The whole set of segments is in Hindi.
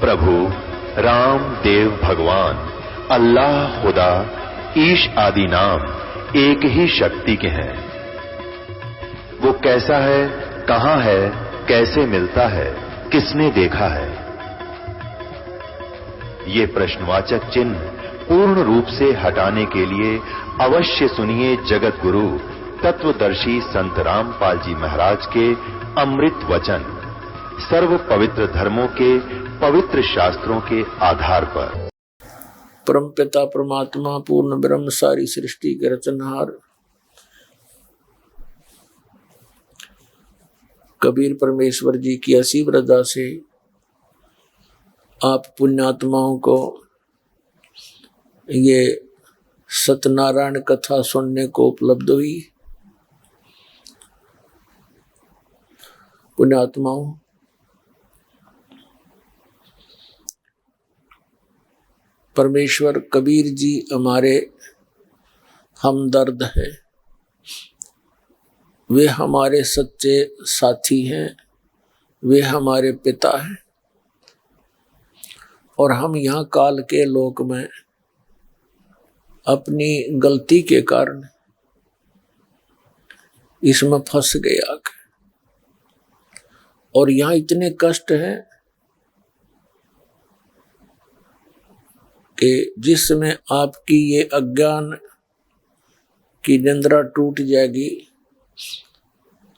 प्रभु राम देव भगवान अल्लाह खुदा ईश आदि नाम एक ही शक्ति के हैं। वो कैसा है, कहां है, कैसे मिलता है, किसने देखा है? ये प्रश्नवाचक चिन्ह पूर्ण रूप से हटाने के लिए अवश्य सुनिए जगत गुरु तत्वदर्शी संत रामपाल जी महाराज के अमृत वचन, सर्व पवित्र धर्मों के पवित्र शास्त्रों के आधार पर। परमपिता परमात्मा पूर्ण ब्रह्म सारी सृष्टि के रचनहार कबीर परमेश्वर जी की असीम रजा से आप पुण्यात्माओं को ये सत्यनारायण कथा सुनने को उपलब्ध हुई। पुण्यात्माओं, परमेश्वर कबीर जी हमारे हमदर्द हैं, वे हमारे सच्चे साथी हैं, वे हमारे पिता हैं। और हम यहाँ काल के लोक में अपनी गलती के कारण इसमें फंस गए आके, और यहाँ इतने कष्ट हैं कि जिसमें आपकी ये अज्ञान की निंद्रा टूट जाएगी,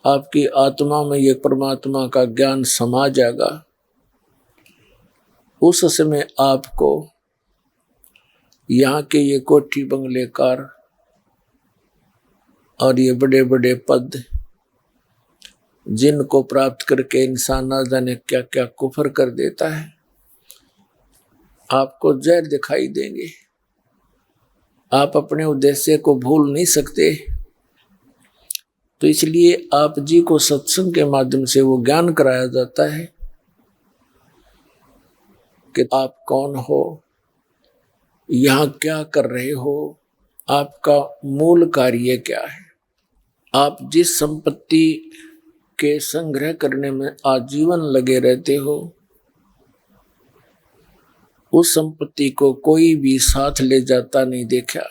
आपकी आत्मा में ये परमात्मा का ज्ञान समा जाएगा। उस समय आपको यहाँ के ये कोठी बंगलेकार और ये बड़े बड़े पद जिनको प्राप्त करके इंसान ना जाने क्या क्या कुफर कर देता है, आपको जहर दिखाई देंगे। आप अपने उद्देश्य को भूल नहीं सकते, तो इसलिए आप जी को सत्संग के माध्यम से वो ज्ञान कराया जाता है कि आप कौन हो, यहाँ क्या कर रहे हो, आपका मूल कार्य क्या है। आप जिस संपत्ति के संग्रह करने में आजीवन लगे रहते हो, उस संपत्ति को कोई भी साथ ले जाता नहीं देखा,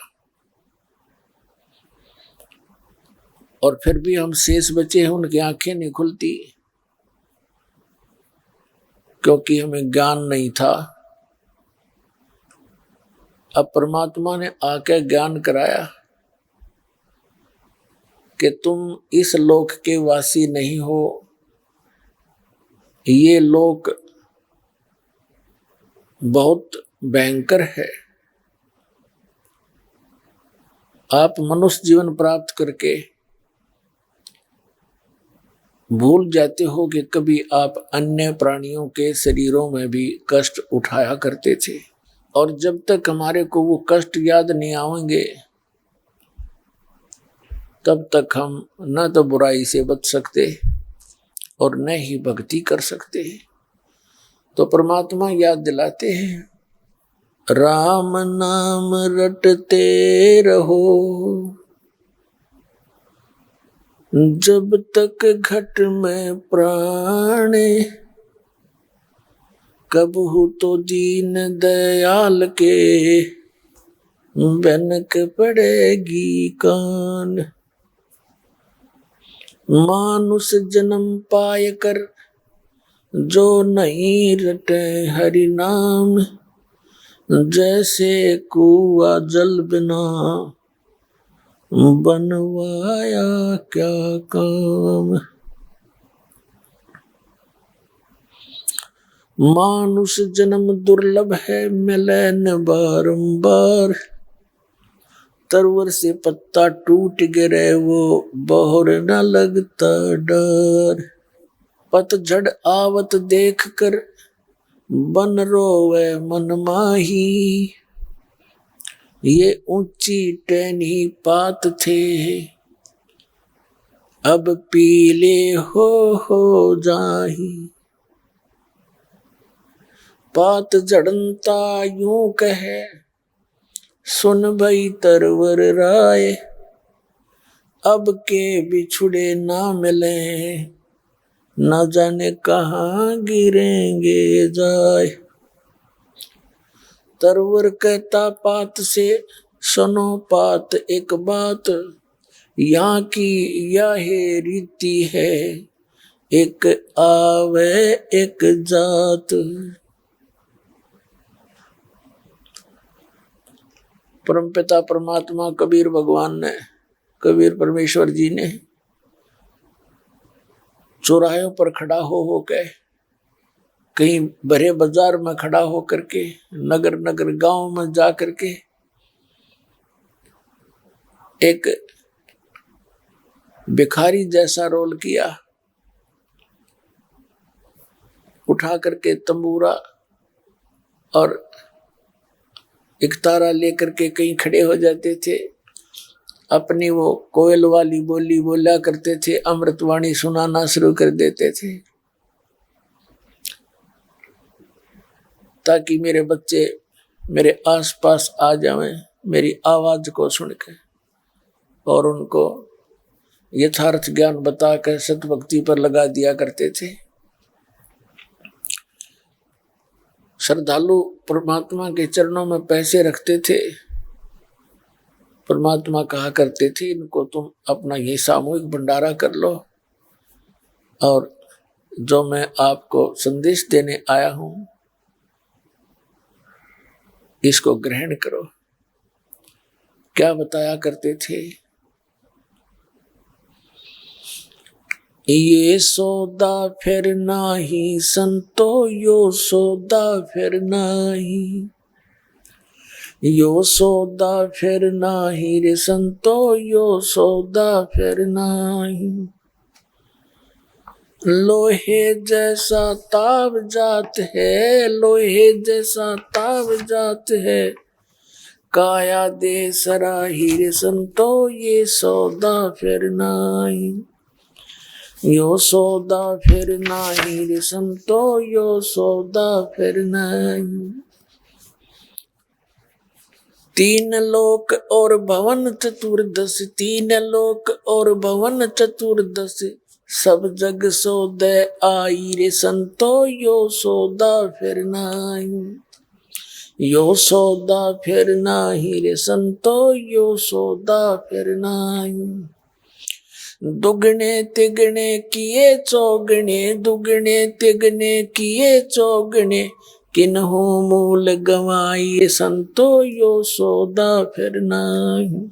और फिर भी हम शेष बचे हैं, उनकी आंखें नहीं खुलती क्योंकि हमें ज्ञान नहीं था। अब परमात्मा ने आके ज्ञान कराया कि तुम इस लोक के वासी नहीं हो, ये लोक बहुत भयंकर है। आप मनुष्य जीवन प्राप्त करके भूल जाते हो कि कभी आप अन्य प्राणियों के शरीरों में भी कष्ट उठाया करते थे, और जब तक हमारे को वो कष्ट याद नहीं आएंगे तब तक हम न तो बुराई से बच सकते और न ही भक्ति कर सकते। तो परमात्मा याद दिलाते हैं, राम नाम रटते रहो जब तक घट में प्राण, कबहू तो दीन दयाल के बनक पड़ेगी कान। मानुष जन्म पाय कर जो नहीं रटे हरि नाम, जैसे कुआ जल बिना बनवाया क्या काम। मानुष जन्म दुर्लभ है मिले न बारंबार, तरवर से पत्ता टूट गिरे वो बहुर न लगता डर। पतझड़ आवत देख कर बन रोवे मन माही, ये ऊंची टहनी पात थे अब पीले हो जाही। पात झड़नता यूं कहे सुन भई तरवर राय, अब के बिछुड़े ना मिले न जाने कहाँ गिरेंगे जाए। तरवर कहता पात से, सुनो पात एक बात, यहाँ की यह रीति है, एक आवे एक जात। परमपिता परमात्मा कबीर भगवान ने, कबीर परमेश्वर जी ने चौराहों पर खड़ा हो के, कहीं बड़े बाजार में खड़ा हो करके, नगर नगर गांव में जा करके एक भिखारी जैसा रोल किया, उठा करके तंबूरा और एक तारा लेकर के कहीं खड़े हो जाते थे, अपनी वो कोयल वाली बोली बोला करते थे, अमृतवाणी सुनाना शुरू कर देते थे, ताकि मेरे बच्चे मेरे आसपास आ जाएं, मेरी आवाज को सुन के, और उनको यथार्थ ज्ञान बताकर सतभक्ति पर लगा दिया करते थे। श्रद्धालु परमात्मा के चरणों में पैसे रखते थे, परमात्मा कहा करते थे इनको तुम अपना ये सामूहिक भंडारा कर लो, और जो मैं आपको संदेश देने आया हूं इसको ग्रहण करो। क्या बताया करते थे? ये सौदा फिर नाही संतो, यो सौदा फिर नाही, यो सौदा फिर नाही रे संतो, यो सौदा फिर नाही। लोहे जैसा ताव जात है, लोहे जैसा ताव जात है, काया दे सराही रे संतो, ये सौदा फिर नाही, यो सौदा फिर नाही रे संतो, यो सौदा फिर नाही। तीन लोक और भवन चतुर्दश, तीन लोक और भवन चतुर्दश, सब जग सौदे आई रे संतो, यो सौदा फिर नाही, यो सौदा फिर नाही रे संतो, यो सौदा फिर नाही। दुगने तिगने किए चौगने, दुगने तिगने किए चौगने, किन्हू मूल गवाई संतो, यो सौदा फिर नाही,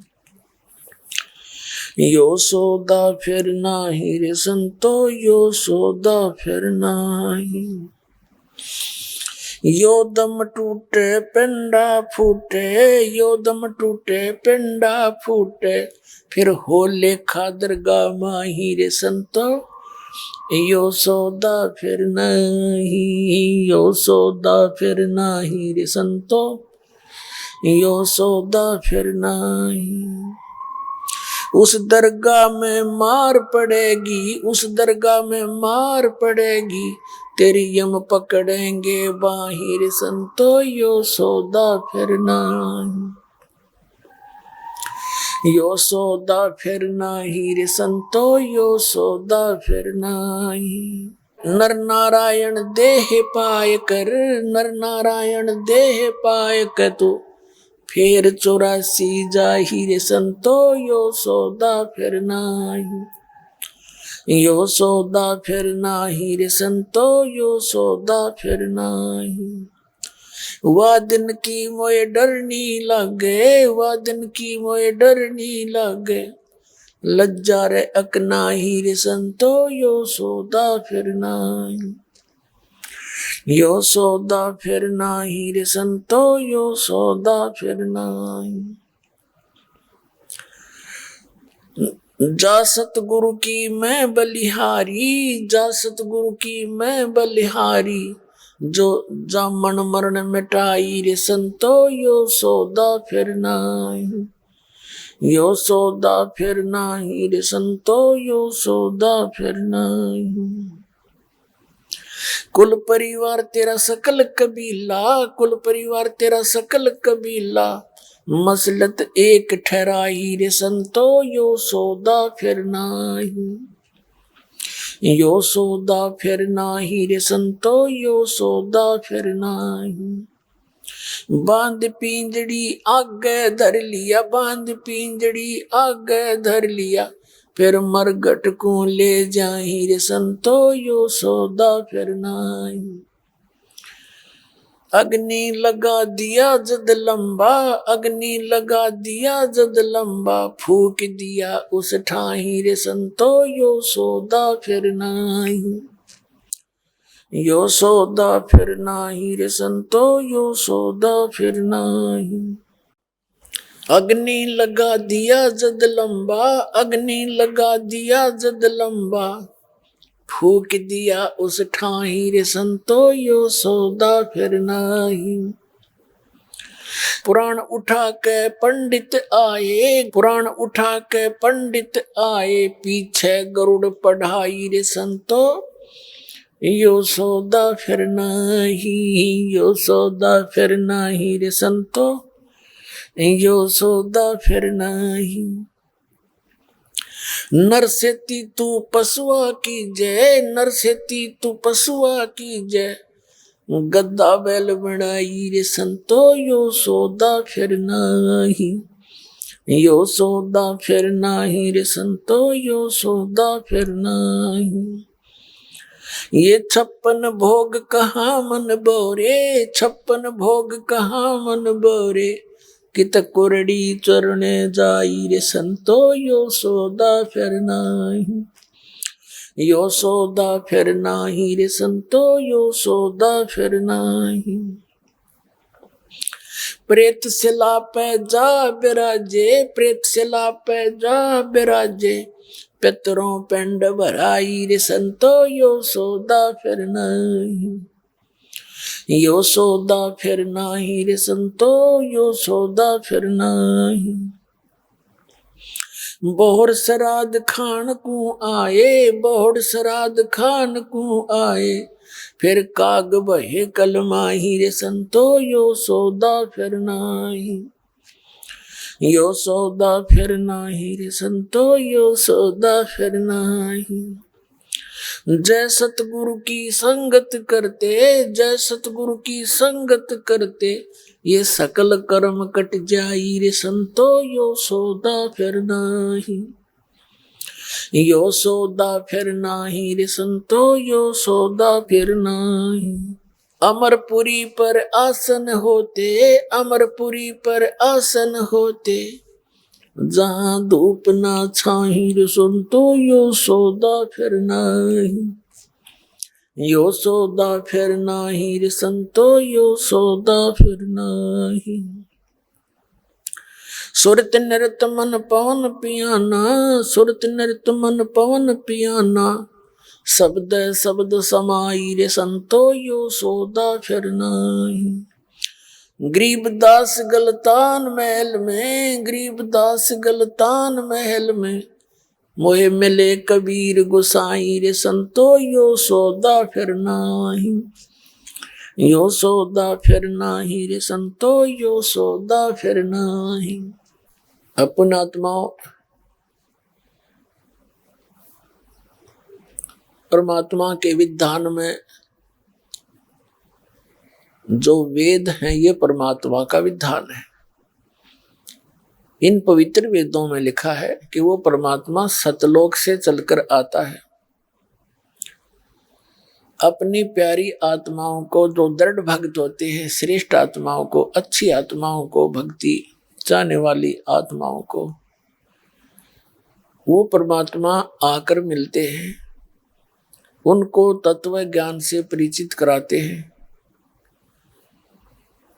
यो सौदा फिर नाही रे संतो, यो सौदा फिर नाही। यो दम टूटे पिंडा फूटे, यो दम टूटे पिंडा फूटे, फिर हो लेखा दरगाह माही रे संतो, यो सौदा फिर नहीं, यो सौदा फिर नहीं रे संतो, यो सौदा फिर नहीं। उस दरगाह में मार पड़ेगी, उस दरगाह में मार पड़ेगी, तेरी यम पकड़ेंगे बाहिर संतो, यो सौदा फिर नहीं, यो सौदा फिर नाही रे संतो, यो सौदा फिर नाही। नर नारायण देह पाय कर, नर नारायण देह पाय कर, तू फिर 84 जाही रे संतो, यो सौदा फिर नाही, यो सौदा फिर नाही रे संतो, यो सौदा फिर नाही। वह दिन की मोए डरनी लागे, वह दिन की मोए डरनी लागे, लज्जा रे अकनाही रे संतो, यो सौदा फिर नाही, यो सौदा फिर नाही रे संतो, यो सौदा फिर नाही। जा सतगुरु की मैं बलिहारी, जा सतगुरु की मैं बलिहारी, जो जामन मरण मिटाई रे संतो, यो सौदा फिर नाही, यो सौदा फिर नाही रे संतो, यो सौदा फिर नाही। कुल परिवार तेरा सकल कबीला, कुल परिवार तेरा सकल कबीला, मसलत एक ठहराई रे संतो, यो सौदा फिर नाही, यो सौदा फिर नाही रे संतो, यो सौदा फिर नाही। बांध पिंजड़ी आगे धर लिया, बांध पिंजड़ी आगे धर लिया, फिर मरगट को ले जाही रे संतो यो सौदा फिर नाही। अग्नि लगा दिया जद लंबा, अग्नि लगा दिया जद लंबा, फूक दिया उस ठाही रे संतो यो सौदा फिर नाही। यो सौदा फिर नाही रे संतो यो सौदा फिर नाही। अग्नि लगा दिया जद लंबा, अग्नि लगा दिया जद लंबा, फूक दिया उस ठाही रे संतो यो सौदा फिर नाही। पुराण उठा के पंडित आए, पुराण उठा के पंडित आए, पीछे गरुड़ पढ़ाई रे संतो यो सौदा फिर नाही। यो सौदा फिर नाही रे संतो यो सौदा फिर नाही। नर सेती तू पशुआ की जय, नर सेती तू पशुआ की जय, गद्दा बैल बनाई रे संतो यो सौदा फिर नाही। यो सौदा फिर नाही रे संतो यो सौदा फिर नाही। ये 56 भोग कहाँ मन बोरे, 56 भोग कहाँ मन बोरे, कित कुरड़ी चरणे जाई रे संतो यो सौदा फिर नाही। यो सौदा फिर नाही रे संतो यो सौदा फिर नाही। प्रेत शिला पे जा बिराजे, प्रेत शिला पे जा बिराजे, पितरों पिंड भराई रे संतो यो सौदा फिर नाही। यो सौदा फिर नाही रे संतो यो सौदा फिर नाही। बोहर श्राद्ध खान को आए, बोहर श्राद्ध खान को आए, फिर काग बहे कलमाही रे संतो यो सौदा फिर नाही। यो सौदा फिर नाही रे संतो यो सौदा फिर नाही। जय सतगुरु की संगत करते, जय सतगुरु की संगत करते, ये सकल कर्म कट जाई रे संतो यो सौदा फिर नाही। यो सौदा फिर नाही रे संतो यो सौदा फिर नाही। अमरपुरी पर आसन होते, अमरपुरी पर आसन होते, जहाँ धूप ना छाही रे संतो यो सौदा फिर नाही। यो सौदा फिर नाही रे संतो यो सौदा फिर नाही। सुरत नृत मन पवन पियाना, सुरत नृत मन पवन पियाना, शब्द शब्द समाई रे संतो यो सौदा फिर नाही। गरीबदास गलतान महल में, गरीबदास गलतान महल में, मोहे मिले कबीर गोसाई रे संतो यो सौदा फिर नाही। यो सौदा फिर नाही रे संतो यो सौदा फिर नाही। अपन आत्माओं परमात्मा के विधान में जो वेद हैं ये परमात्मा का विधान है। इन पवित्र वेदों में लिखा है कि वो परमात्मा सतलोक से चलकर आता है। अपनी प्यारी आत्माओं को, जो दृढ़ भक्त होते हैं, श्रेष्ठ आत्माओं को, अच्छी आत्माओं को, भक्ति चाहने वाली आत्माओं को, वो परमात्मा आकर मिलते हैं, उनको तत्व ज्ञान से परिचित कराते हैं।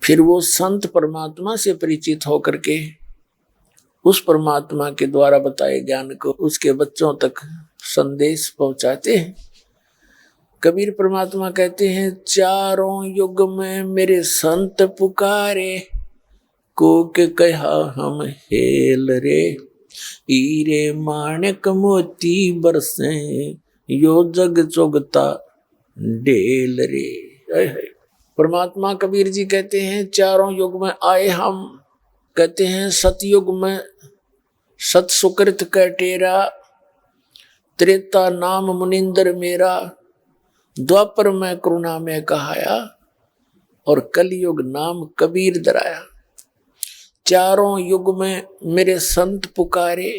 फिर वो संत परमात्मा से परिचित होकर के उस परमात्मा के द्वारा बताए ज्ञान को उसके बच्चों तक संदेश पहुंचाते हैं। कबीर परमात्मा कहते हैं, चारों युग में मेरे संत पुकारे, को के कहा हम हेल रे, हीरे माणिक मोती बरसे, यो जग चुगता ढेल रे। परमात्मा कबीर जी कहते हैं, चारों युग में आए हम। कहते हैं, सतयुग में सत सुकृत का टेरा, त्रेता नाम मुनिंदर मेरा, द्वापर में करुणा में कहाया, और कलयुग नाम कबीर दराया। चारों युग में मेरे संत पुकारे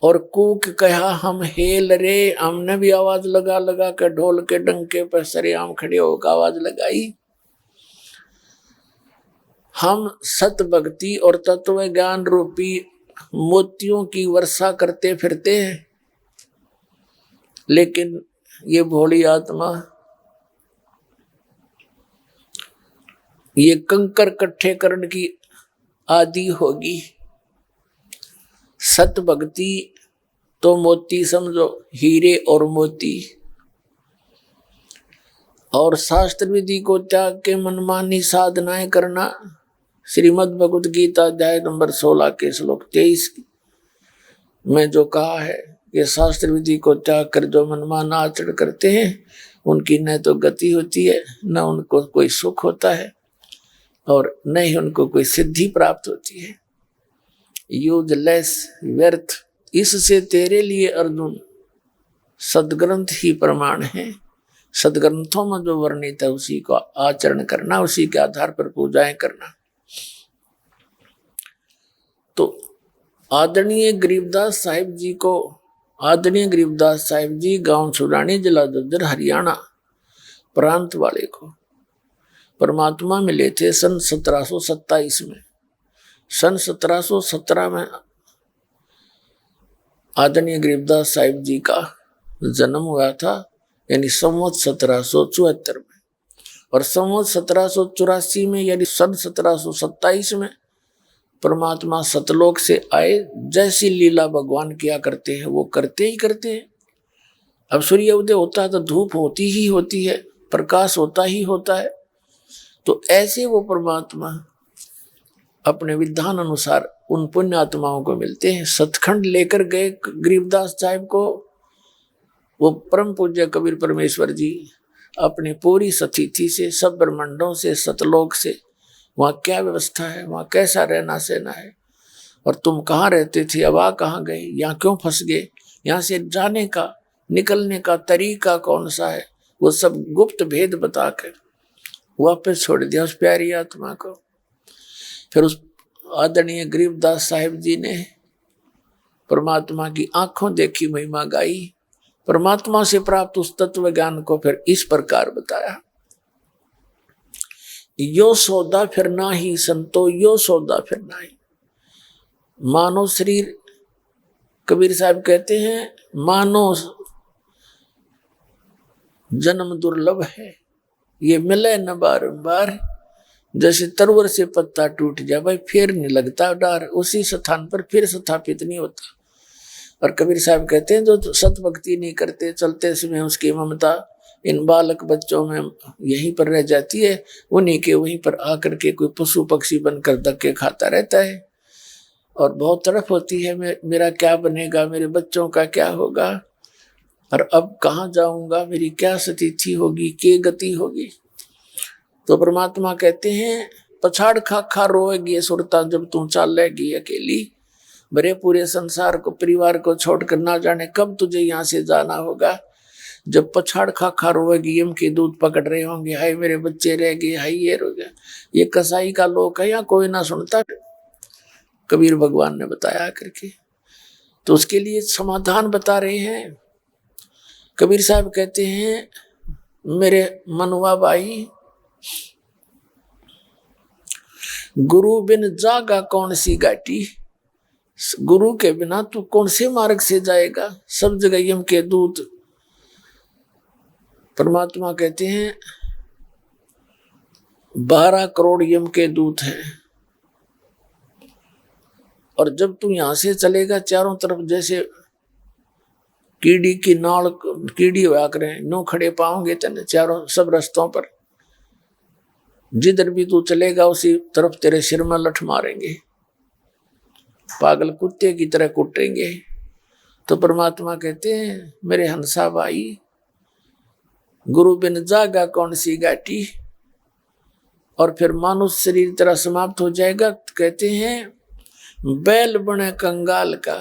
और कूक कहा हम हेल रे। हमने भी आवाज लगा लगा के ढोल के डंके पर सरेआम खड़े होकर आवाज लगाई। हम सत भक्ति और तत्व ज्ञान रूपी मोतियों की वर्षा करते फिरते हैं, लेकिन ये भोली आत्मा ये कंकर इकट्ठे करने की आदि होगी। सत भक्ति तो मोती समझो, हीरे और मोती, और शास्त्र विधि को त्याग के मनमानी साधनाएं करना। श्रीमद् भगवद गीता अध्याय नंबर 16 के श्लोक 23 में जो कहा है कि शास्त्र विधि को त्याग कर जो मनमाना आचरण करते हैं उनकी न तो गति होती है, न उनको कोई सुख होता है, और न ही उनको कोई सिद्धि प्राप्त होती है। यूजलेस, व्यर्थ। इससे तेरे लिए अर्जुन सदग्रंथ ही प्रमाण है। सदग्रंथों में जो वर्णित है उसी को आचरण करना, उसी के आधार पर पूजाएं करना। तो आदरणीय गरीबदास साहिब जी गांव छुड़ानी, जिला झज्जर, हरियाणा प्रांत वाले को परमात्मा मिले थे सन 1727 में। सन 1717 में आदरणीय गरीबदास साहिब जी का जन्म हुआ था, यानी संवत 1774 में। और संवत 1784 में यानी सन 1727 में परमात्मा सतलोक से आए। जैसी लीला भगवान किया करते हैं वो करते ही करते हैं। अब सूर्य उदय होता है तो धूप होती ही होती है, प्रकाश होता ही होता है। तो ऐसे वो परमात्मा अपने विधान अनुसार उन पुण्य आत्माओं को मिलते हैं। सतखंड लेकर गए गरीबदास साहिब को वो परम पूज्य कबीर परमेश्वर जी अपनी पूरी सतिथि से, सब ब्रह्मांडों से, सतलोक से, वहाँ क्या व्यवस्था है, वहाँ कैसा रहना सहना है, और तुम कहाँ रहते थे, अब आ कहाँ गए, यहाँ क्यों फंस गए, यहाँ से जाने का निकलने का तरीका कौन सा है, वो सब गुप्त भेद बताकर वापस छोड़ दिया उस प्यारी आत्मा को। फिर उस आदरणीय गरीबदास साहिब जी ने परमात्मा की आंखों देखी महिमा गाई। परमात्मा से प्राप्त उस तत्व ज्ञान को फिर इस प्रकार बताया। यो सौदा फिर ना ही संतो, यो सौदा फिर ना ही। मानव शरीर, कबीर साहब कहते हैं, मानव जन्म दुर्लभ है, ये मिले न बारंबार। जैसे तरवर से पत्ता टूट जाए भाई, फिर नहीं लगता डार, उसी स्थान पर फिर स्थापित नहीं होता। और कबीर साहब कहते हैं जो सत भक्ति नहीं करते, चलते समय उसकी ममता इन बालक बच्चों में यहीं पर रह जाती है, उन्हीं के वहीं पर आकर के कोई पशु पक्षी बनकर धक्के खाता रहता है। और बहुत तड़प होती है, मेरा क्या बनेगा, मेरे बच्चों का क्या होगा, और अब कहाँ जाऊंगा, मेरी क्या स्थिति होगी, क्या गति होगी। तो परमात्मा कहते हैं पछाड़ खा रोएगी सुरता जब तू चलेगी अकेली। बड़े पूरे संसार को, परिवार को छोड़कर ना जाने कब तुझे यहाँ से जाना होगा। जब पछाड़ खा रोएगी, यम के दूध पकड़ रहे होंगे, हाय मेरे बच्चे रह गए, हाय ये रह गया। ये कसाई का लोक है, यहाँ कोई ना सुनता, कबीर भगवान ने बताया करके। तो उसके लिए समाधान बता रहे हैं। कबीर साहब कहते हैं, मेरे मनुआ भाई, गुरु बिन जागा कौन सी घाटी। गुरु के बिना तू कौन से मार्ग से जाएगा, सब जगह यम के दूत। परमात्मा कहते हैं 12 करोड़ यम के दूत हैं, और जब तू यहां से चलेगा चारों तरफ जैसे कीड़ी की नाल, कीड़ी होया करें, नो खड़े पाओगे तेने चारों सब रास्तों पर। जिधर भी तू चलेगा उसी तरफ तेरे सिर में लठ मारेंगे, पागल कुत्ते की तरह कुटेंगे। तो परमात्मा कहते हैं मेरे हंसा भाई, गुरु बिन जागा कौन सी घाटी। और फिर मानुष शरीर तेरा समाप्त हो जाएगा। कहते हैं बैल बने कंगाल का,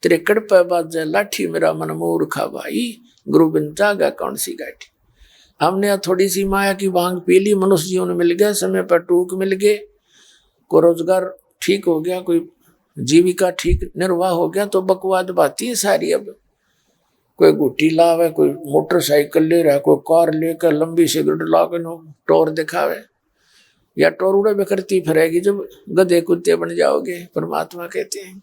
तेरे कड़पे बाजे लाठी, मेरा मन मूर्खा भाई, गुरु बिन जागा कौन सी घाटी। हमने थोड़ी सी माया की भांग पी ली, मनुष्य जीवन मिल गया, समय पर टूक मिल गए, को रोजगार ठीक हो गया, कोई जीविका ठीक निर्वाह हो गया, तो बकवाद बाती है सारी। अब कोई गुट्टी लावे, कोई मोटरसाइकिल ले रहा, कोई कार लेकर लंबी सिगरेट लाकर टोर दिखावे, या टोरुड़े बिखरती फिरेगी जब गधे कुत्ते बन जाओगे, परमात्मा कहते हैं।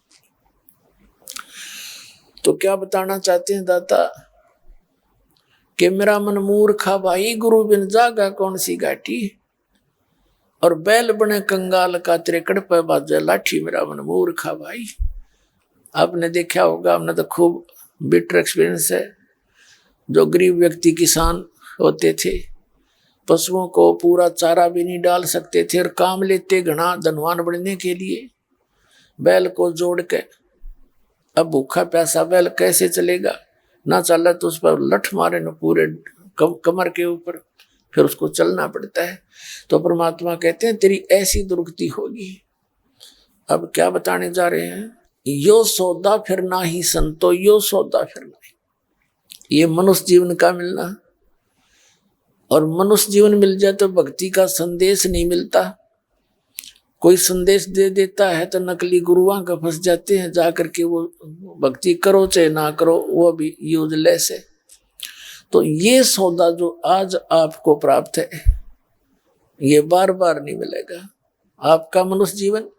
तो क्या बताना चाहते हैं दाता कि मेरा मन मूर्खा भाई, गुरु बिन जागा कौन सी गाठी, और बैल बने कंगाल का त्रिकड़ पे बाजे लाठी, मेरा मन मूर्खा भाई। आपने देखा होगा, हमने तो खूब बिटर एक्सपीरियंस है। जो गरीब व्यक्ति किसान होते थे, पशुओं को पूरा चारा भी नहीं डाल सकते थे और काम लेते घना धनवान बनने के लिए, बैल को जोड़ के। अब भूखा प्यासा बैल कैसे चलेगा, ना चला तो उस पर लठ मारे न पूरे कमर के ऊपर, फिर उसको चलना पड़ता है। तो परमात्मा कहते हैं तेरी ऐसी दुर्गति होगी। अब क्या बताने जा रहे हैं, यो सौदा फिर ना ही संतो, यो सौदा फिर ना ही। ये मनुष्य जीवन का मिलना, और मनुष्य जीवन मिल जाए तो भक्ति का संदेश नहीं मिलता। कोई संदेश दे देता है तो नकली गुरुओं का फंस जाते हैं, जाकर के वो भक्ति करो चाहे ना करो, वो भी यूजलेस है। तो ये सौदा जो आज आपको प्राप्त है, ये बार बार नहीं मिलेगा। आपका मनुष्य जीवन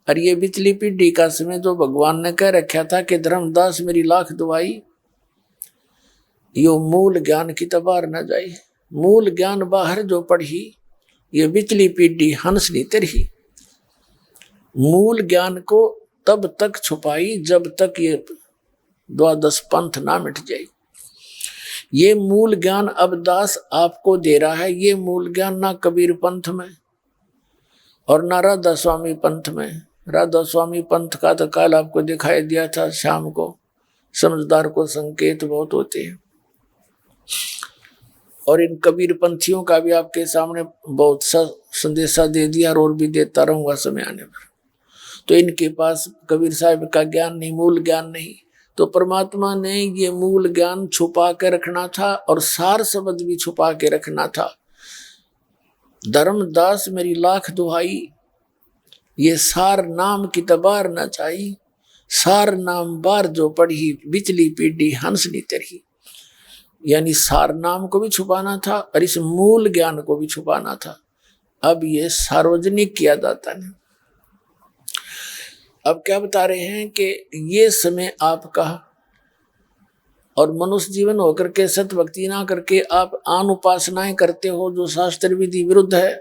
और ये बिचली पीढ़ी का समय जो भगवान ने कह रखा था कि धर्मदास मेरी लाख दुआई, यो मूल ज्ञान की तबार न जाई। मूल ज्ञान बाहर जो पढ़ी, ये बिचली पीढ़ी हंस नी तरही। मूल ज्ञान को तब तक छुपाई जब तक ये द्वादश पंथ ना मिट जाए। ये मूल ज्ञान अब दास आपको दे रहा है। ये मूल ज्ञान ना कबीर पंथ में और ना राधा स्वामी पंथ में। राधा स्वामी पंथ का तो काल आपको दिखाई दिया था शाम को, समझदार को संकेत बहुत होते हैं। और इन कबीर पंथियों का भी आपके सामने बहुत सा संदेशा दे दिया और भी देता रहूंगा समय आने पर। तो इनके पास कबीर साहब का ज्ञान नहीं, मूल ज्ञान नहीं। तो परमात्मा ने ये मूल ज्ञान छुपा के रखना था और सार शब्द भी छुपा के रखना था। धर्मदास मेरी लाख दुहाई, ये सार नाम की तबार न चाहिए। सार नाम बार जो पढ़ी, बिचली पीढ़ी हंस नी तरही। यानी सार नाम को भी छुपाना था और इस मूल ज्ञान को भी छुपाना था। अब ये सार्वजनिक किया जाता है। अब क्या बता रहे हैं कि ये समय आपका, और मनुष्य जीवन होकर के सत भक्ति ना करके आप आन उपासनाएं करते हो जो शास्त्र विधि विरुद्ध है,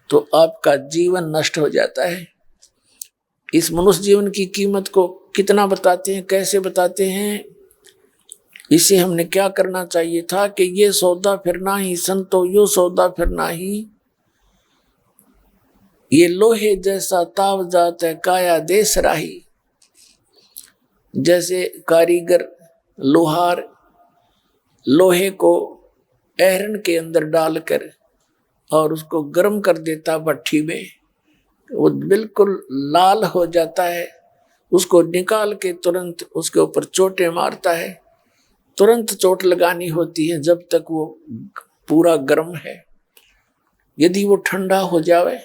तो आपका जीवन नष्ट हो जाता है। इस मनुष्य जीवन की कीमत को कितना बताते हैं, कैसे बताते हैं, इसे हमने क्या करना चाहिए था कि ये सौदा फिर ना ही संतो, यो सौदा फिर ना ही। ये लोहे जैसा ताव जात है काया देश राही। जैसे कारीगर लोहार लोहे को एहरन के अंदर डालकर और उसको गर्म कर देता भट्ठी में, वो बिल्कुल लाल हो जाता है। उसको निकाल के तुरंत उसके ऊपर चोटें मारता है। तुरंत चोट लगानी होती है जब तक वो पूरा गर्म है। यदि वो ठंडा हो जावे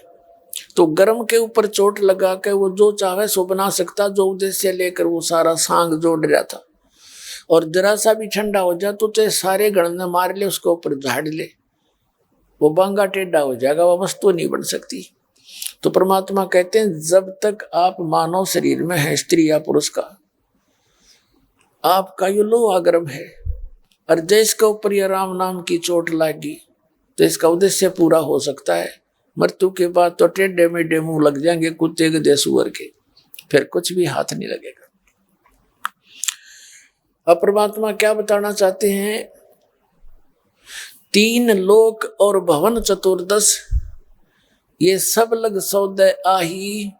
तो गर्म के ऊपर चोट लगा के वो जो चाहे सो बना सकता, जो उद्देश्य लेकर वो सारा सांग जोड़ रहा था। और जरा सा भी ठंडा हो जाए तो चाहे सारे गण ने मार ले, उसके ऊपर झाड़ ले, वो बांगा टेढ़ा हो जाएगा, वो वस्तु नहीं बन सकती। तो परमात्मा कहते हैं जब तक आप मानव शरीर में है, स्त्री या पुरुष का, आपका ये लोहा गर्म है। और जिसके ऊपर ये राम नाम की चोट लगी तो इसका उद्देश्य पूरा हो सकता है। मृत्यु के बाद तो टेढ़े मेढ़े मुंह लग जाएंगे कुत्ते गधे सुअर के, फिर कुछ भी हाथ नहीं लगेगा। अब परमात्मा क्या बताना चाहते हैं, तीन लोक और भवन चतुर्दश, ये सब लग सौदे आही,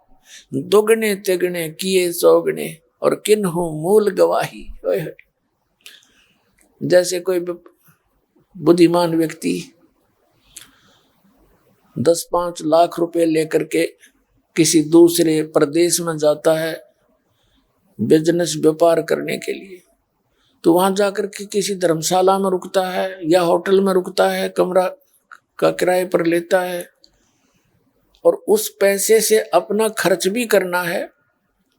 दुगने तिगने किए चौगने और किन्हु मूल गवाही। जैसे कोई बुद्धिमान व्यक्ति 10-5 लाख रुपए लेकर के किसी दूसरे प्रदेश में जाता है बिजनेस व्यापार करने के लिए, तो वहां जाकर के किसी धर्मशाला में रुकता है या होटल में रुकता है, कमरा का किराए पर लेता है, और उस पैसे से अपना खर्च भी करना है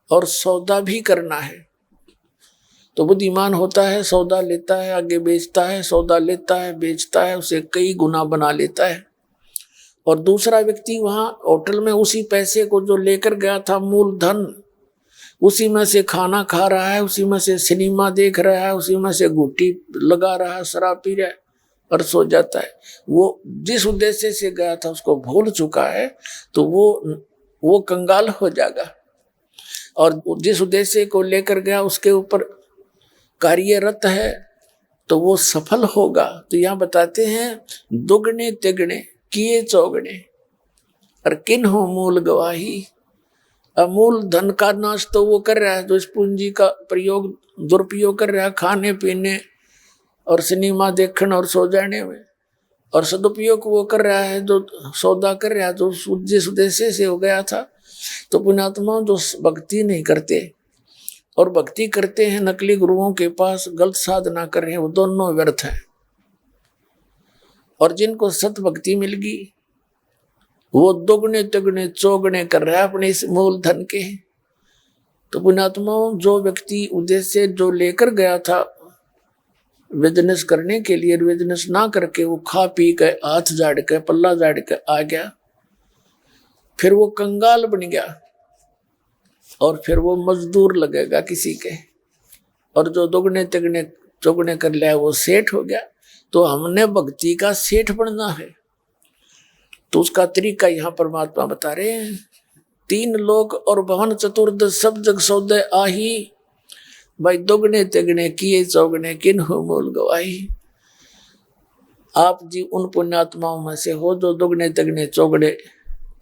और सौदा भी करना है। तो बुद्धिमान होता है, सौदा लेता है, आगे बेचता है, सौदा लेता है, बेचता है, उसे कई गुना बना लेता है। और दूसरा व्यक्ति वहां होटल में उसी पैसे को जो लेकर गया था मूल धन, उसी में से खाना खा रहा है, उसी में से सिनेमा देख रहा है, उसी में से गुट्टी लगा रहा है, शराब पी रहा है और सो जाता है। वो जिस उद्देश्य से गया था उसको भूल चुका है, तो वो कंगाल हो जाएगा। और जिस उद्देश्य को लेकर गया उसके ऊपर कार्यरत है तो वो सफल होगा। तो यहाँ बताते हैं दुगने तिगने किए चौगने और किन हो मूल गवाही। अमूल धन का नाश तो वो कर रहा है जो इस पूंजी का प्रयोग दुरुपयोग कर रहा है खाने पीने और सिनेमा देखने और सो जाने में, और सदुपयोग वो कर रहा है जो सौदा कर रहा है जो जिस उद्देश्य से हो गया था। तो पुण्यात्मा जो भक्ति नहीं करते और भक्ति करते हैं नकली गुरुओं के पास, गलत साधना कर रहे हैं, वो दोनों व्यर्थ है। और जिनको सत भक्ति मिल गई वो दुगने तिगने चौगने कर रहा है अपने इस मूल धन के। तो पुण्यात्माओं जो व्यक्ति उद्देश्य जो लेकर गया था बिजनेस करने के लिए, बिजनेस ना करके वो खा पी के हाथ झाड़ के पल्ला झाड़ के आ गया, फिर वो कंगाल बन गया और फिर वो मजदूर लगेगा किसी के। और जो दुगने तिगने चौगने कर लिया वो सेठ हो गया। तो हमने भक्ति का सेठ बनना है, तो उसका तरीका यहाँ परमात्मा बता रहे हैं। तीन लोक और भवन चतुर्दश सब जग सौदे आही, भाई दुगने तिगने किए चौगने किन हो मूल गवाही। आप जी उन पुण्यात्माओं में से हो जो दुगने तिगने चौगने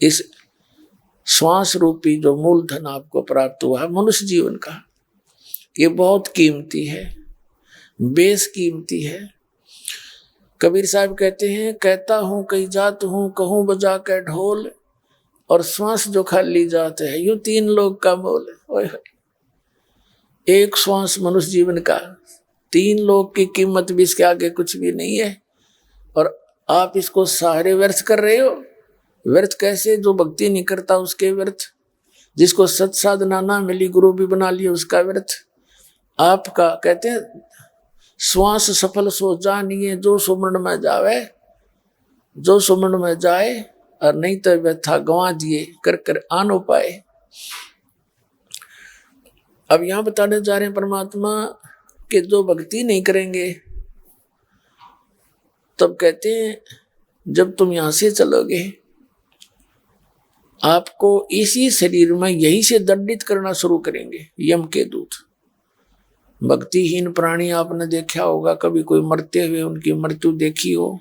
इस श्वास रूपी जो मूल धन आपको प्राप्त हुआ है मनुष्य जीवन का, ये बहुत कीमती है, बेस कीमती है। कबीर साहब कहते हैं कहता हूँ कई जात हूँ कहूँ बजा के ढोल, और श्वास जो खाली जाते है यूं तीन लोग का मोल। एक श्वास मनुष्य जीवन का, तीन लोग की कीमत भी इसके आगे कुछ भी नहीं है। और आप इसको सारे व्यर्थ कर रहे हो। व्यर्थ कैसे? जो भक्ति नहीं करता उसके व्यर्थ, जिसको सत साधना ना मिली गुरु भी बना लिया उसका व्यर्थ। आपका कहते हैं श्वास सफल सो जानिए जो सुमरण में जावे, जो सुमरण में जाए, और नहीं तो व्यथा गंवा दिए कर कर आनो पाए। अब यहां बताने जा रहे हैं परमात्मा कि जो भक्ति नहीं करेंगे, तब कहते हैं जब तुम यहां से चलोगे आपको इसी शरीर में यहीं से दंडित करना शुरू करेंगे यम के दूत। भक्तिहीन प्राणी आपने देखा होगा, कभी कोई मरते हुए उनकी मृत्यु देखी हो,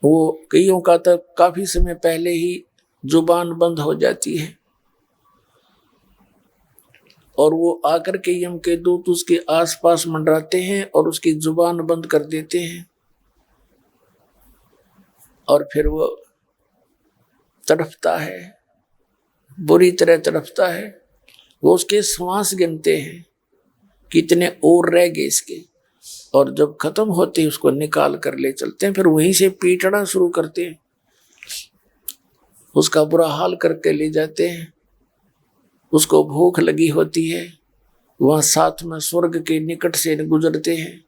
वो कईयों का तो काफी समय पहले ही जुबान बंद हो जाती है और वो आकर के यम के दूत उसके आसपास मंडराते हैं और उसकी जुबान बंद कर देते हैं, और फिर वो तड़पता है, बुरी तरह तड़पता है। वो उसके श्वास गिनते हैं कितने और रह गए इसके, और जब खत्म होते हैं उसको निकाल कर ले चलते हैं, फिर वहीं से पीटना शुरू करते हैं, उसका बुरा हाल करके ले जाते हैं। उसको भूख लगी होती है, वहां साथ में स्वर्ग के निकट से गुजरते हैं,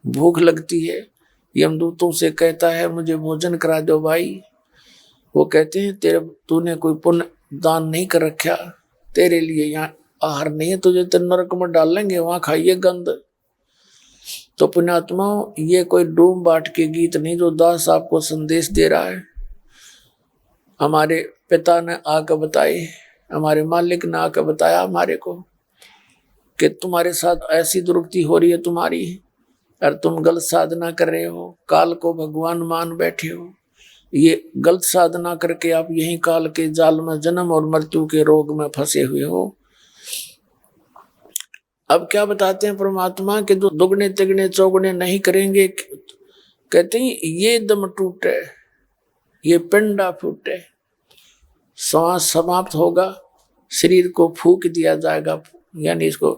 भूख लगती है, यमदूतों से कहता है मुझे भोजन करा दो भाई। वो कहते हैं तूने कोई पुण्य दान नहीं कर रखा, तेरे लिए यहाँ आहार नहीं है, तुझे तो नरक में डालेंगे, वहां खाइए गंध। तो पुण्यात्माओं ये कोई डूम बाट के गीत नहीं जो दास आपको संदेश दे रहा है। हमारे पिता ने आकर बताए, हमारे मालिक ने आकर बताया हमारे को कि तुम्हारे साथ ऐसी दुर्गति हो रही है तुम्हारी, और तुम गलत साधना कर रहे हो, काल को भगवान मान बैठे हो। ये गलत साधना करके आप यही काल के जाल में जन्म और मृत्यु के रोग में फंसे हुए हो। अब क्या बताते हैं परमात्मा के जो दुगने तिगने चौगने नहीं करेंगे, कहते हैं ये दम टूटे, ये पिंडा फूटे, सांस समाप्त होगा, शरीर को फूक दिया जाएगा, यानी इसको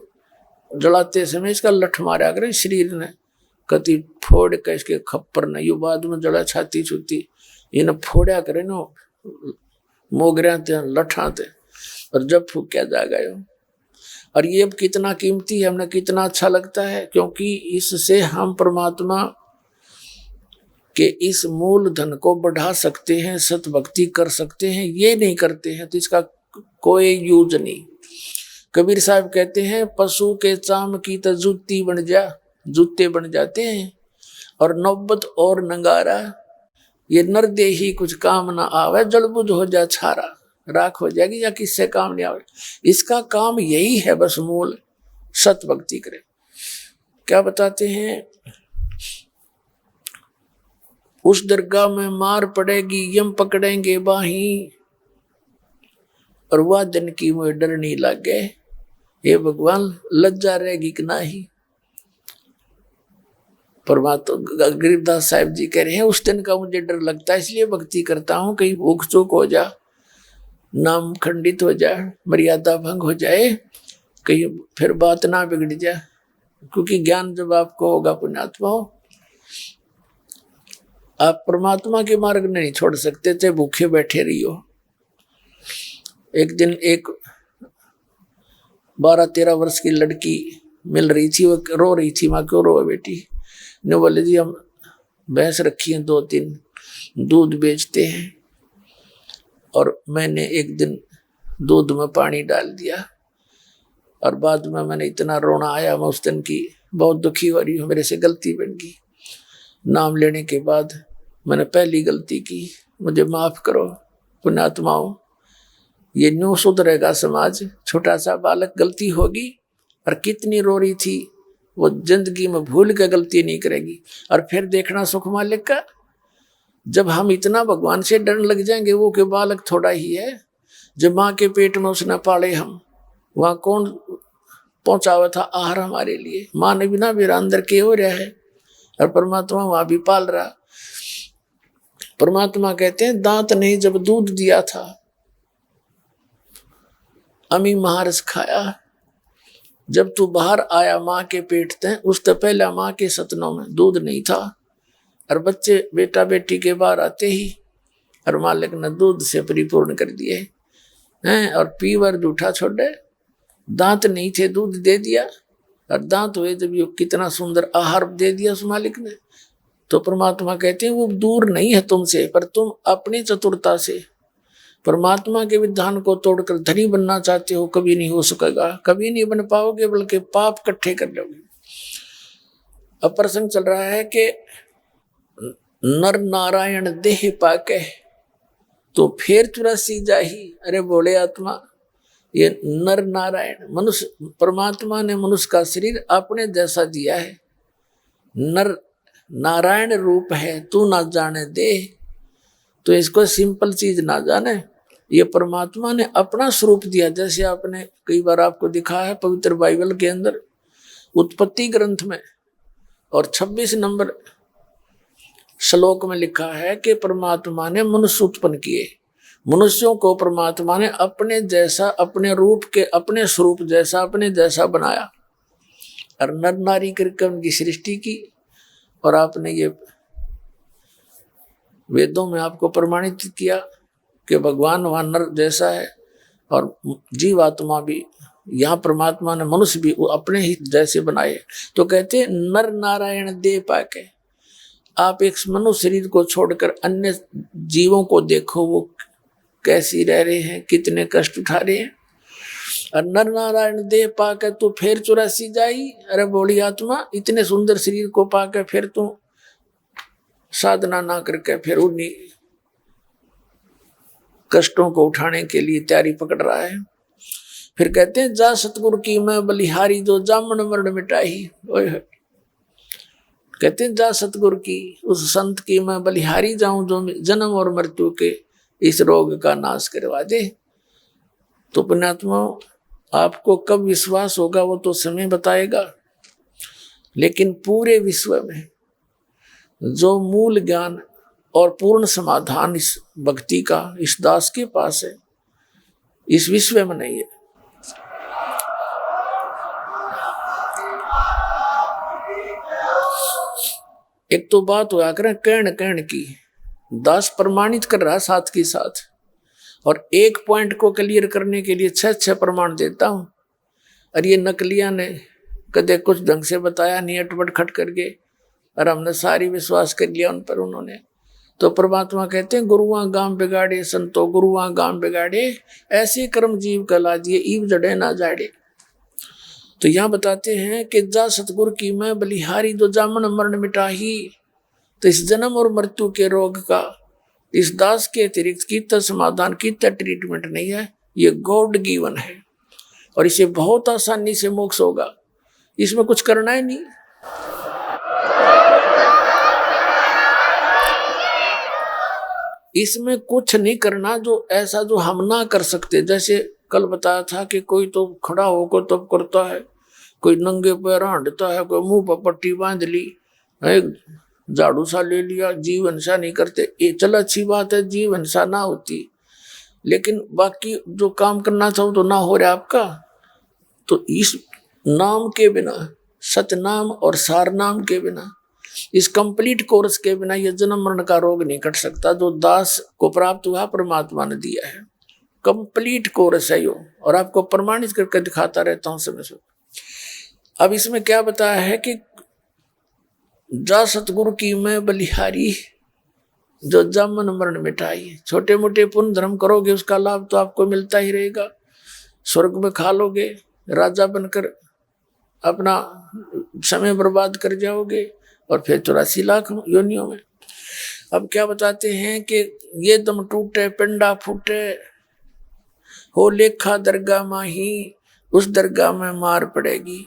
जलाते समय इसका लठ मारा करे शरीर ने, कति फोड़ के इसके खप्पर न, यो बाद में जला छाती छुती, इन फोड़ा करे नो मोगरिया ते लठा ते, और जब फूक्या जा गए। और ये अब कितना कीमती है, हमें कितना अच्छा लगता है, क्योंकि इससे हम परमात्मा के इस मूल धन को बढ़ा सकते हैं, सतभक्ति कर सकते हैं। ये नहीं करते हैं तो इसका कोई यूज नहीं। कबीर साहब कहते हैं पशु के चाम की तो जूती बन जा, जूते बन जाते हैं, और नौबत और नंगारा, ये नरदेही कुछ काम ना आवे, जलबुझ हो जा छारा, राख हो जाएगी या किससे काम नहीं आवे। इसका काम यही है बस, मूल सत भक्ति करे। क्या बताते हैं, उस दरगाह में मार पड़ेगी, यम पकड़ेंगे बाही, और वह दिन की मुझे डर नहीं लगे, हे भगवान लज्जा रहेगी कि नहीं। परमात्मा गरीबदास साहिब जी कह रहे हैं उस दिन का मुझे डर लगता है, इसलिए भक्ति करता हूं, कहीं भूख चूक हो जा, नाम खंडित हो जाए, मर्यादा भंग हो जाए, कहीं फिर बात ना बिगड़ जाए। क्योंकि ज्ञान जब आपको होगा पुण्यात्मा हो, आप परमात्मा के मार्ग नहीं छोड़ सकते थे, भूखे बैठे रहियो। एक दिन एक 12-13 वर्ष की लड़की मिल रही थी, वो रो रही थी, माँ क्यों रो बेटी? ने बोले जी हम भैंस रखी हैं 2-3, दूध बेचते हैं, और मैंने एक दिन दूध में पानी डाल दिया, और बाद में मैंने इतना रोना आया, मैं उस दिन की बहुत दुखी हो रही हूँ, मेरे से गलती बन गई। नाम लेने के बाद मैंने पहली गलती की, मुझे माफ करो पुण्यात्माओं, ये न्यू सुधरेगा समाज। छोटा सा बालक गलती होगी, और कितनी रो रही थी, वो जिंदगी में भूल के गलती नहीं करेगी। और फिर देखना सुख मालिक का, जब हम इतना भगवान से डरने लग जाएंगे, वो के बालक थोड़ा ही है, जब माँ के पेट में उसने पाले हम, वहाँ कौन पहुंचावा था आहार हमारे लिए? माँ ने बिना मेरा अंदर के हो रहा है, और परमात्मा वहां भी पाल रहा। परमात्मा कहते हैं दांत नहीं जब दूध दिया था, अमी महारस खाया, जब तू बाहर आया माँ के पेट से, उस तो पहले माँ के सतनों में दूध नहीं था, और बच्चे बेटा बेटी के बाहर आते ही और मालिक ने दूध से परिपूर्ण कर दिए हैं, और पीवर जूठा छोड़े, दांत नहीं थे दूध दे दिया, और दांत हुए जब ये कितना सुंदर आहार दे दिया उस मालिक ने। तो परमात्मा कहते हैं वो दूर नहीं है तुमसे, पर तुम अपनी चतुरता से परमात्मा के विधान को तोड़कर धनी बनना चाहते हो, कभी नहीं हो सकेगा, कभी नहीं बन पाओगे, बल्कि पाप इकट्ठे कर लोगे। अब प्रसंग चल रहा है कि नर नारायण देह पाके तो फिर 84 जाही। अरे बोले आत्मा, ये नर नारायण मनुष्य, परमात्मा ने मनुष्य का शरीर अपने जैसा दिया है, नर नारायण रूप है, तू ना जाने दे। तो इसको सिंपल चीज ना जाने, ये परमात्मा ने अपना स्वरूप दिया। जैसे आपने कई बार आपको दिखा है पवित्र बाइबल के अंदर उत्पत्ति ग्रंथ में, और 26 नंबर श्लोक में लिखा है कि परमात्मा ने मनुष्य उत्पन्न किए। मनुष्यों को परमात्मा ने अपने जैसा, अपने रूप के, अपने स्वरूप जैसा, अपने जैसा बनाया, और नर नारी करके उनकी सृष्टि की। और आपने ये वेदों में आपको प्रमाणित किया कि भगवान वहाँ नर जैसा है, और जीवात्मा भी, यहाँ परमात्मा ने मनुष्य भी अपने ही जैसे बनाए। तो कहते नर नारायण दे पाके, आप एक मनुष्य शरीर को छोड़कर अन्य जीवों को देखो, वो कैसी रह रहे हैं, कितने कष्ट उठा रहे हैं। और नर नारायण देह पाके तू फिर 84 जाई। अरे बोली आत्मा, इतने सुंदर शरीर को पाके फिर तू साधना ना करके फिर उन्हीं कष्टों को उठाने के लिए तैयारी पकड़ रहा है। फिर कहते हैं जा सतगुरु की मैं बलिहारी, जो जामन मरण मिटाई। कहते हैं जा सतगुरु की, उस संत की मैं बलिहारी जाऊं, जो जन्म और मृत्यु के इस रोग का नाश करवा दे। तो पुण्यात्मा, आपको कब विश्वास होगा वो तो समय बताएगा, लेकिन पूरे विश्व में जो मूल ज्ञान और पूर्ण समाधान इस भक्ति का इस दास के पास है, इस विश्व में नहीं है। एक तो बात हुआ करें कहन कहन की, दास प्रमाणित कर रहा साथ के साथ, और एक पॉइंट को क्लियर करने के लिए 6 प्रमाण देता हूं, और ये नकलिया ने कदे कुछ ढंग से बताया नहीं, अटपट खट करके, और हमने सारी विश्वास कर लिया उन पर उन्होंने। तो परमात्मा कहते हैं गुरुआ गांव बिगाड़े संतो गुरुआ गांव बिगाड़े, ऐसे कर्म जीव कला दिए ईव जड़े ना जाड़े। तो यहाँ बताते हैं कि जा सतगुरु की मैं बलिहारी जो जामन मरण मिटाही। तो इस जन्म और मृत्यु के रोग का इस दास के अतिरिक्त कितना समाधान कितना ट्रीटमेंट नहीं है, ये गॉड गिवन है, और इसे बहुत आसानी से मोक्ष होगा, इसमें कुछ करना ही नहीं। इसमें कुछ नहीं करना जो ऐसा जो हम ना कर सकते। जैसे कल बताया था कि कोई तो खड़ा होकर तब करता है, कोई नंगे पैर हंडता है, कोई मुंह पर पट्टी बांध ली, झाड़ू सा ले लिया, जीव हिंसा नहीं करते। ये चल अच्छी बात है, जीव हिंसा ना होती, लेकिन बाकी जो काम करना चाहो तो ना हो रहा आपका। तो इस नाम के बिना, सतनाम और सार नाम के बिना, इस कंप्लीट कोर्स के बिना ये जन्म मरण का रोग नहीं कट सकता जो दास को प्राप्त हुआ परमात्मा ने दिया है। कंप्लीट कोर्स है यो, और आपको प्रमाणित करके दिखाता रहता हूं समय से। अब इसमें क्या बताया है कि जा सतगुरु की मैं बलिहारी जो जन्म मरण मिटाई। छोटे मोटे पुण्य धर्म करोगे उसका लाभ तो आपको मिलता ही रहेगा, स्वर्ग में खा लोगे, राजा बनकर अपना समय बर्बाद कर जाओगे, और फिर 84 लाख योनियों में। अब क्या बताते हैं कि ये दम टूटे पिंडा फूटे, हो लेखा दरगाह माही, उस दरगाह में मार पड़ेगी,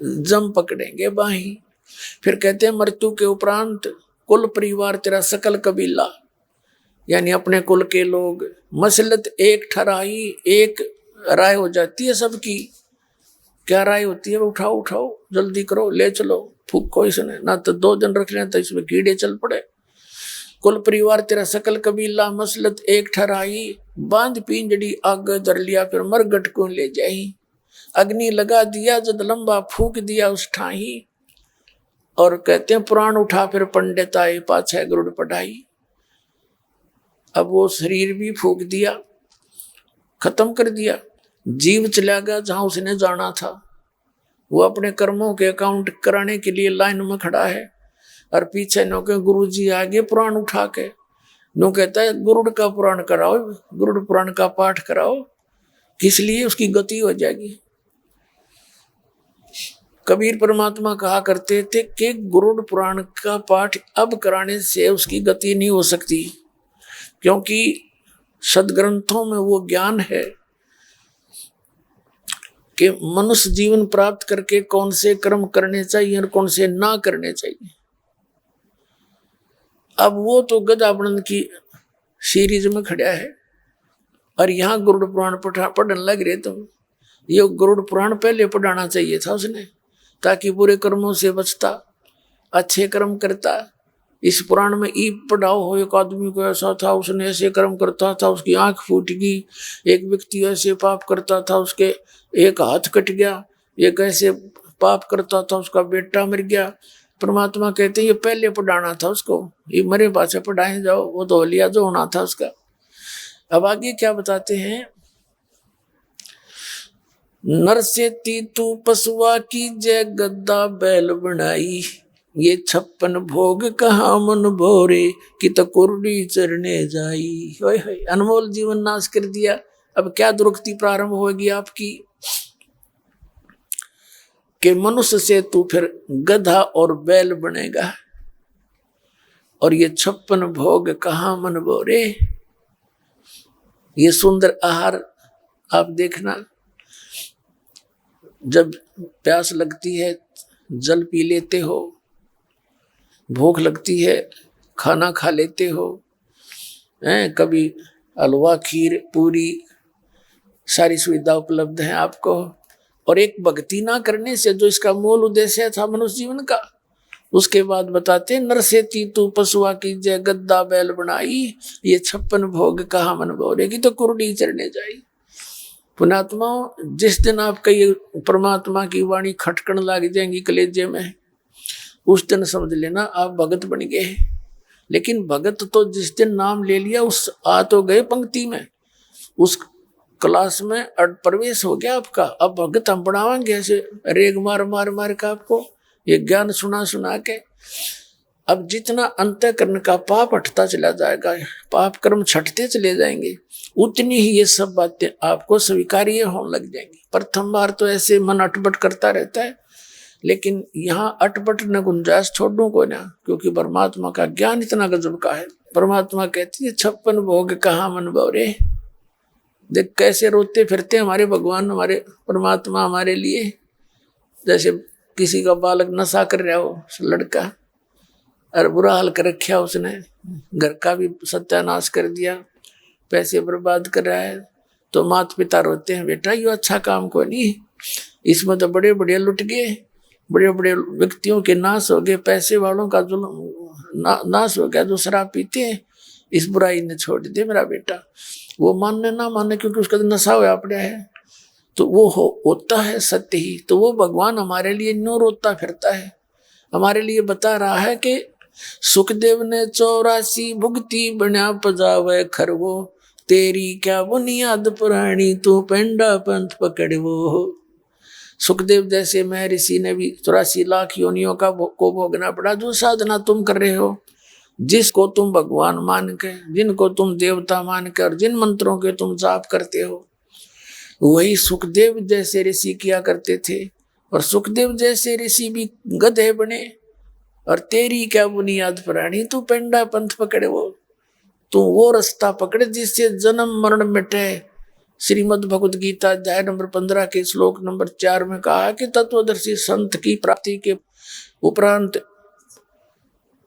जम पकड़ेंगे बाही। फिर कहते हैं मृत्यु के उपरांत कुल परिवार तेरा सकल कबीला, यानी अपने कुल के लोग, मसलत एक ठहराई, एक राय हो जाती है सबकी। क्या राय होती है? उठाओ उठाओ, जल्दी करो, ले चलो, फूको इसने, ना तो 2 दिन रख लें तो इसमें कीड़े चल पड़े। कुल परिवार तेरा सकल कबीला, मसलत एक ठहराई, बांध पिंजड़ी आग धर लिया, फिर मरगट को ले जाई। अग्नि लगा दिया जद लंबा फूक दिया उस ठाही। और कहते हैं प्राण उठा फिर पंडित आए, पाछे गरुड़ पढ़ाई। अब वो शरीर भी फूक दिया, खत्म कर दिया, जीव चला गया जहां उसने जाना था। वो अपने कर्मों के अकाउंट कराने के लिए लाइन में खड़ा है, और पीछे नो के गुरु जी आगे पुराण उठा के नो कहता है गुरुड़ का पुराण कराओ, गुरुड़ पुराण का पाठ कराओ, किस लिए? उसकी गति हो जाएगी। कबीर परमात्मा कहा करते थे कि गुरुड़ पुराण का पाठ अब कराने से उसकी गति नहीं हो सकती, क्योंकि सदग्रंथों में वो ज्ञान है कि मनुष्य जीवन प्राप्त करके कौन से कर्म करने चाहिए और कौन से ना करने चाहिए। अब वो तो गजानंद की सीरीज में खड़ा है, और यहाँ गरुड़ पुराण पढ़ने लग रहे तुम। ये गरुड़ पुराण पहले पढ़ाना चाहिए था उसने, ताकि बुरे कर्मों से बचता, अच्छे कर्म करता। इस पुराण में ई पढ़ाओ हो, एक आदमी को ऐसा था, उसने ऐसे कर्म करता था, उसकी आंख फूट गई। एक व्यक्ति ऐसे पाप करता था, उसके एक हाथ कट गया। एक ऐसे पाप करता था, उसका बेटा मर गया। परमात्मा कहते हैं ये पहले पढ़ाना था उसको, ये मरे पाछे पढ़ाए जाओ, वो तो लिया जो होना था उसका। अब आगे क्या बताते हैं, नर से तीतू पशुआ की जय गद्दा बैल बनाई, ये 56 भोग कहाँ मन भोरे कि तो कुर्डी चरने जाई। होय होय, अनमोल जीवन नाश कर दिया। अब क्या दुर्गति प्रारंभ होगी आपकी कि मनुष्य से तू फिर गधा और बैल बनेगा, और ये 56 भोग कहाँ मन भोरे। ये सुंदर आहार आप देखना, जब प्यास लगती है जल पी लेते हो, भूख लगती है खाना खा लेते हो, कभी हलवा खीर पूरी सारी सुविधा उपलब्ध है आपको। और एक भक्ति ना करने से जो इसका मूल उद्देश्य था मनुष्य जीवन का, उसके बाद बताते नर से तीतू पशुआ की जय गद्दा बैल बनाई, ये 56 भोग कहाँ मन भोरेगी तो कुर्डी चढ़ने जाई। पुणात्मा, जिस दिन आपका ये परमात्मा की वाणी खटकन लग जाएंगी कलेजे में, उस दिन समझ लेना आप भगत बन गए। लेकिन भगत तो जिस दिन नाम ले लिया उस आ तो गए पंक्ति में, उस क्लास में प्रवेश हो गया आपका। अब भगत हम बढ़ावाएंगे ऐसे रेग मार मार मार का आपको ये ज्ञान सुना सुना के। अब जितना अंतःकरण का पाप हटता चला जाएगा, पाप कर्म छटते चले जाएंगे, उतनी ही ये सब बातें आपको स्वीकार्य होने लग जाएंगी। प्रथम बार तो ऐसे मन अटपट करता रहता है, लेकिन यहाँ अटपट न गुंजाइश छोड़ू को ना, क्योंकि परमात्मा का ज्ञान इतना गजब का है। परमात्मा कहती है 56 भोग कहाँ मन भवरे। देख कैसे रोते फिरते हमारे भगवान, हमारे परमात्मा हमारे लिए। जैसे किसी का बालक नशा कर रहा हो, लड़का, और बुरा हाल कर रखा उसने, घर का भी सत्यानाश कर दिया, पैसे बर्बाद कर रहा है, तो माता पिता रोते हैं बेटा ये अच्छा काम को नहीं, इसमें तो बड़े बड़े लुट गए, बड़े बड़े व्यक्तियों के नाश हो गए, पैसे वालों का जुल्म नाश हो गया जो शराब पीते हैं, इस बुराई ने छोड़ दे मेरा बेटा। वो मानने ना मानने क्योंकि उसका तो नशा हुआ पड़ा है, तो वो होता है सत्य ही। तो वो भगवान हमारे लिए न्यों रोता फिरता है, हमारे लिए बता रहा है कि सुखदेव ने 84 भुगती बना पजावे खरवो, तेरी क्या बुनियाद पुरानी तू पेंडा पंथ पकड़वो। सुखदेव जैसे महर्षि ने भी 84 लाख योनियों का को भोगना पड़ा। जो साधना तुम कर रहे हो, जिसको तुम भगवान मान के, जिनको तुम देवता मान कर, जिन मंत्रों के तुम जाप करते हो, वही सुखदेव जैसे ऋषि किया करते थे। और सुखदेव जैसे ऋषि भी गधे बने। और तेरी क्या बुनियाद पुरानी तू पेंडा पंथ पकड़े, तू वो रास्ता पकड़े जिससे जन्म मरण मिटे। श्रीमद् भगवद गीता अध्याय नंबर 15 के श्लोक नंबर 4 में कहा कि तत्वदर्शी संत की प्राप्ति के उपरांत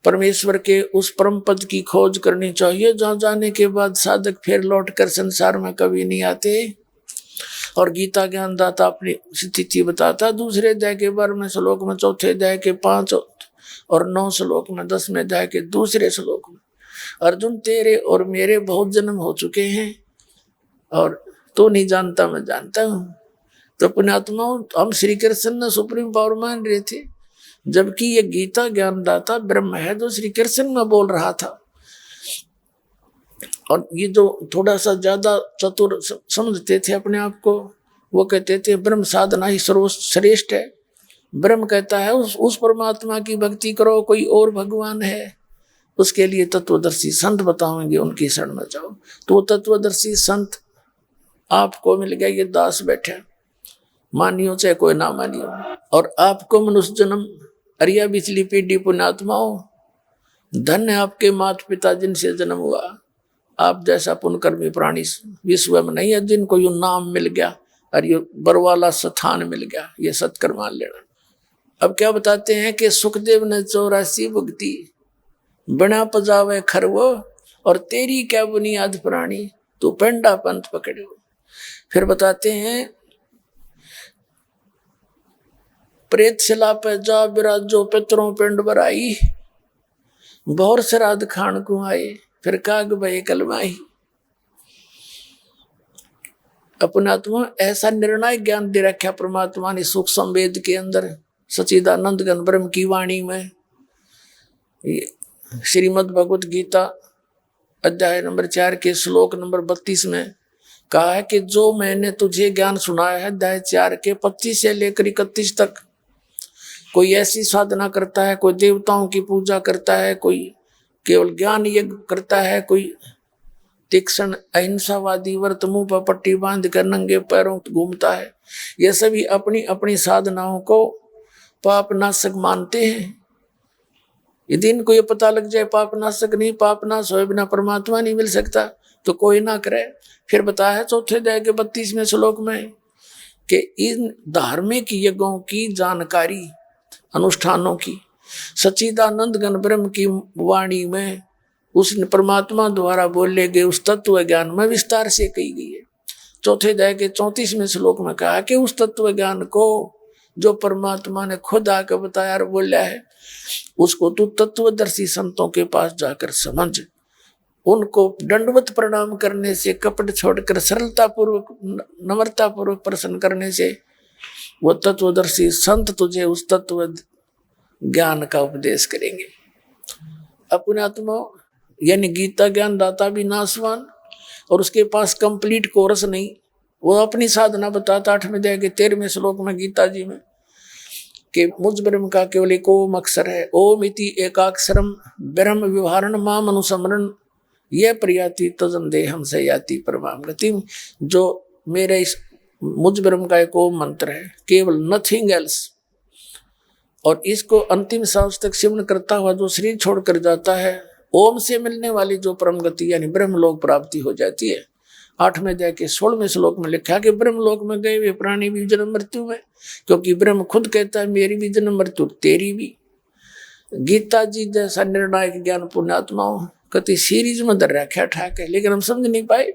परमेश्वर के उस परम पद की खोज करनी चाहिए, जहाँ जाने के बाद साधक फिर लौटकर संसार में कभी नहीं आते। और गीता ज्ञानदाता अपनी स्थिति बताता दूसरे अध्याय के 12वें श्लोक में, चौथे अध्याय के 5 और 9 श्लोक में, 10वें अध्याय के दूसरे श्लोक में, अर्जुन तेरे और मेरे बहुत जन्म हो चुके हैं और तो नहीं जानता मैं जानता हूँ। तो पुण्यात्माओं, हम श्री कृष्ण ने सुप्रीम पावर मान रहे थे, जबकि ये गीता ज्ञानदाता ब्रह्म है जो श्री कृष्ण में बोल रहा था। और ये जो थोड़ा सा ज्यादा चतुर समझते थे अपने आप को, वो कहते थे ब्रह्म साधना ही सर्वश्रेष्ठ है। ब्रह्म कहता है उस परमात्मा की भक्ति करो, कोई और भगवान है उसके लिए तत्वदर्शी संत बताओगे, उनकी शरण में जाओ। तो वो तत्वदर्शी संत आपको मिल गया, ये दास बैठे, मानियो चाहे कोई ना मानियो। और आपको मनुष्य जन्म अरिया बिचली पीढ़ी पुण्यात्माओं, धन्य आपके माता पिता जिनसे जन्म हुआ। आप जैसा पुण्यकर्मी प्राणी विश्व में नहीं है जिनको यू नाम मिल गया और ये बरवाला स्थान मिल गया, ये सत्कर्म मान लेना। अब क्या बताते हैं कि सुखदेव ने 84 भुगती बना पजावे खरवो, और तेरी क्या बुनियाद पुरानी तू पेंडा पंथ पकड़ो। फिर बताते हैं प्रेत शिला पे जा बिराजो पितरों पिंड बराई, बहुर श्राद्ध खान को आए फिर काग भय कलमाई। अपने आत्मा ऐसा निर्णायक ज्ञान दे रखा परमात्मा ने सुख संवेद के अंदर सच्चिदानंद घन ब्रह्म की वाणी में। श्रीमद् भगवद गीता अध्याय नंबर 4 के श्लोक नंबर 32 में कहा है कि जो मैंने तुझे ज्ञान सुनाया है, अध्याय 4 के 25 से लेकर 31 तक, कोई ऐसी साधना करता है, कोई देवताओं की पूजा करता है, कोई केवल ज्ञान यज्ञ करता है, कोई तीक्ष्ण अहिंसावादी व्रत मुंह पर पट्टी बांध कर नंगे पैरों घूमता है, ये सभी अपनी अपनी साधनाओं को पाप नाशक मानते हैं। यदि इनको ये पता लग जाए पाप नाशक नहीं, पाप नाश होए बिना परमात्मा नहीं मिल सकता, तो कोई ना करे। फिर बताया है चौथे अध्याय के 32वें श्लोक में कि इन धार्मिक यज्ञों की जानकारी, अनुष्ठानों की सच्चिदानंद घन ब्रह्म की वाणी में उस परमात्मा द्वारा बोले गए उस तत्व ज्ञान में विस्तार से कही गई है। चौथे अध्याय के 34वें श्लोक में कहा कि उस तत्व ज्ञान को जो परमात्मा ने खुद आकर बताया और बोला है, उसको तू तत्वदर्शी संतों के पास जाकर समझ। उनको दंडवत प्रणाम करने से, कपट छोड़कर सरलता पूर्वक नम्रता पूर्वक प्रसन्न करने से वो तत्वदर्शी संत तुझे उस तत्व ज्ञान का उपदेश करेंगे। अपने आत्मा यानी गीता ज्ञान दाता भी नासवान, और उसके पास कंप्लीट कोर्स नहीं। वो अपनी साधना बताता 8वें अध्याय के 13वें श्लोक में गीता जी में कि मुझ ब्रह्म का केवल एक ओम अक्षर है, ओम इति एकाक्षरम ब्रह्म व्यवहारण माम अनुसमरण ये प्रयाति तजन देहम से याति परमाम गति। जो मेरे इस मुझ ब्रह्म का एक ओम मंत्र है, केवल नथिंग एल्स, और इसको अंतिम सांस तक सिमरण करता हुआ जो शरीर छोड़कर जाता है, ओम से मिलने वाली जो परम गति यानी ब्रह्मलोक प्राप्ति हो जाती है। 8वें अध्याय के 16वें श्लोक में लिखा कि ब्रह्मलोक में गए वे प्राणी भी जन्म मृत्यु में, क्योंकि ब्रह्म खुद कहता है मेरी भी जन्म मृत्यु तेरी भी। गीता जी जैसा निर्णायक ज्ञान पुण्यात्माओं कति सीरीज में दर रखा ठाक है, लेकिन हम समझ नहीं पाए।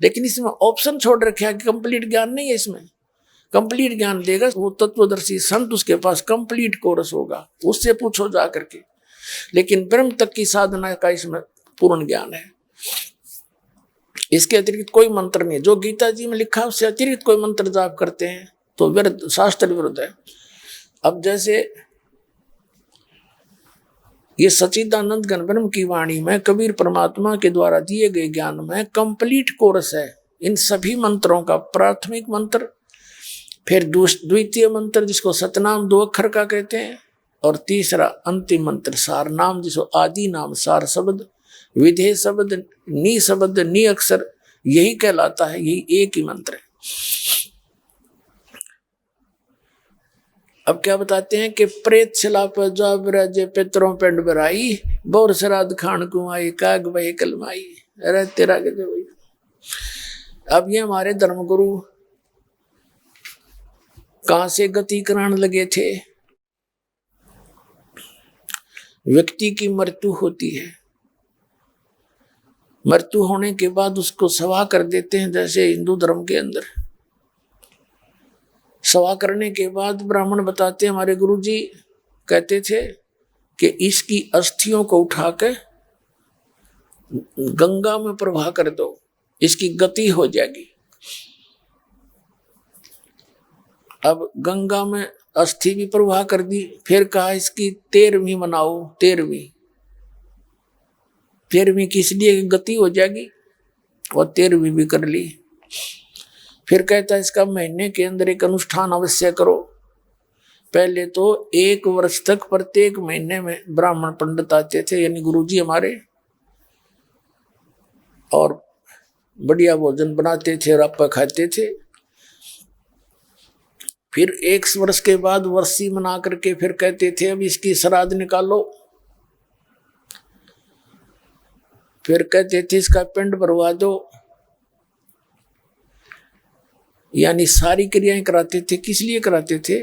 लेकिन इसमें ऑप्शन छोड़ रखा है कि कंप्लीट ज्ञान नहीं है। इसमें कंप्लीट ज्ञान देगा वो तत्वदर्शी संत, उसके पास कंप्लीट कोर्स होगा, उससे पूछो जा करके। लेकिन ब्रह्म तक की साधना का इसमें पूर्ण ज्ञान है। इसके अतिरिक्त कोई मंत्र नहीं है। जो गीता जी में लिखा है उससे अतिरिक्त कोई मंत्र जाप करते हैं तो विरुद्ध, शास्त्र विरुद्ध है। अब जैसे ये सच्चिदानंद घन ब्रह्म की वाणी में कबीर परमात्मा के द्वारा दिए गए ज्ञान में कंप्लीट कोर्स है। इन सभी मंत्रों का प्राथमिक मंत्र, फिर द्वितीय मंत्र जिसको सतनाम 2 अक्षर का कहते हैं, और तीसरा अंतिम मंत्र सार नाम जिसको आदि नाम सार शब्द विधेय शब्द नी शब्द नी अक्षर यही कहलाता है। यही एक ही मंत्र है। अब क्या बताते हैं कि प्रेत छिला पर जो ब्रजे पितरों पेंड बराई बोर श्राद्ध खान कुमाई काग बहे कलमाई। अरे तेरा के भाई। अब ये हमारे धर्मगुरु कहां से गति कराने लगे थे। व्यक्ति की मृत्यु होती है, मृत्यु होने के बाद उसको सवा कर देते हैं। जैसे हिंदू धर्म के अंदर सवा करने के बाद ब्राह्मण बताते हैं, हमारे गुरुजी कहते थे कि इसकी अस्थियों को उठा के गंगा में प्रवाह कर दो, इसकी गति हो जाएगी। अब गंगा में अस्थि भी प्रवाह कर दी, फिर कहा इसकी 13वीं मनाओ। 13वीं किस लिए गति हो जाएगी, और 13वीं भी कर ली। फिर कहता है इसका महीने के अंदर एक अनुष्ठान अवश्य करो। पहले तो 1 वर्ष तक प्रत्येक महीने में ब्राह्मण पंडित आते थे, यानी गुरुजी हमारे, और बढ़िया भोजन बनाते थे और आप खाते थे। फिर 1 वर्ष के बाद वर्षी मना करके फिर कहते थे अब इसकी श्राद्ध निकालो। फिर कहते थे इसका पिंड भरवा दो, यानी सारी क्रियाएं कराते थे। किस लिए कराते थे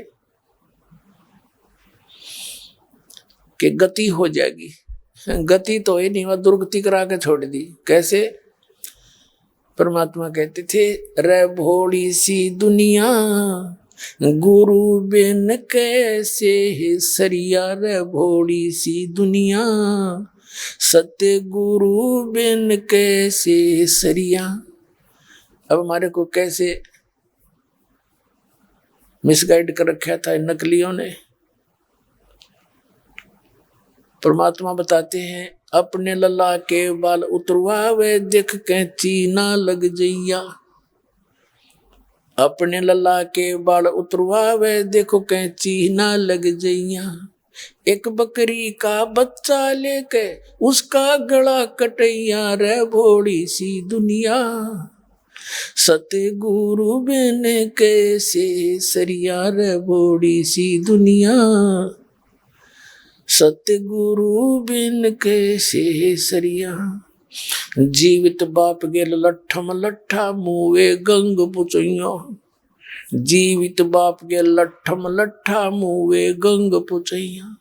कि गति हो जाएगी। गति तो ही नहीं, वह दुर्गति करा के छोड़ दी। कैसे? परमात्मा कहते थे रे भोली सी दुनिया गुरु बिन कैसे है सरिया। रे भोली सी दुनिया सत्य गुरु बिन कैसे सरिया। अब हमारे को कैसे मिसगाइड कर रखा था इन नकलियों ने। परमात्मा बताते हैं अपने लल्ला के बाल उतरवा वे देख कैंची ना लग जइया। अपने लल्ला के बाल उतरवा वे देखो कैंची ना लग जइया। एक बकरी का बच्चा लेके उसका गला कटैया। रे भोली सी दुनिया सतगुरु बिन कैसे सरिया। रे भोली सी दुनिया सतगुरु बिन कैसे सरिया। जीवित बाप गेल लट्ठम लट्ठा मुए गंग पुचैया। जीवित बाप गेल लट्ठम लट्ठा मुए गंग पुचैया।